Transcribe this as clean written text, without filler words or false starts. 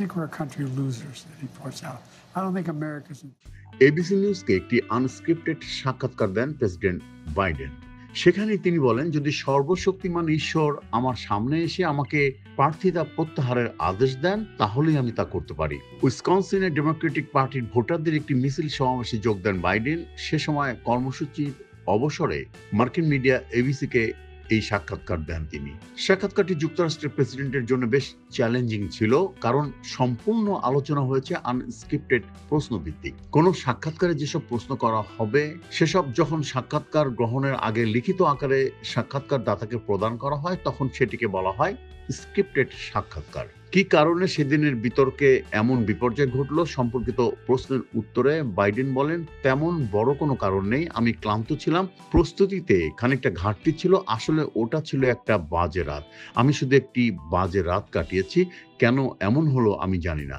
think we're a country of losers, he points out. I don't think America's. ABC নিউজকে একটি unscripted সাক্ষাৎকার দেন president Biden. সেখানে তিনি বলেন, যদি সর্বশক্তিমান ঈশ্বর আমার সামনে এসে আমাকে প্রার্থিতা প্রত্যাহারের আদেশ দেন তাহলেই আমি তা করতে পারি। উইসকনসিনে ডেমোক্রেটিক পার্টির ভোটারদের একটি মিছিল সমাবেশে যোগ দেন বাইডেন। সে সময় কর্মসূচির অবসরে মার্কিন মিডিয়া এবিসিকে এই সাক্ষাৎকার দেন তিনি। সাক্ষাৎকারটি যুক্তরাষ্ট্রের প্রেসিডেন্টের জন্য বেশ চ্যালেঞ্জিং ছিল, কারণ সম্পূর্ণ আলোচনা হয়েছে আনস্ক্রিপ্টেড প্রশ্নভিত্তিক। কোন সাক্ষাৎকারে যেসব প্রশ্ন করা হবে সেসব যখন সাক্ষাৎকার গ্রহণের আগে লিখিত আকারে সাক্ষাৎকার দাতাকে প্রদান করা হয় তখন সেটিকে বলা হয় স্ক্রিপ্টেড সাক্ষাৎকার। কি কারণে সেদিনের বিতর্কে এমন বিপর্যয় ঘটল সম্পর্কিত প্রশ্নের উত্তরে বাইডেন বলেন, তেমন বড় কোনো কারণ নেই, আমি ক্লান্ত ছিলাম, প্রস্তুতিতে খানিকটা ঘাটতি ছিল, আসলে ওটা ছিল একটা বাজে রাত, আমি শুধু একটি বাজে রাত কাটিয়েছি, কেন এমন হলো আমি জানি না।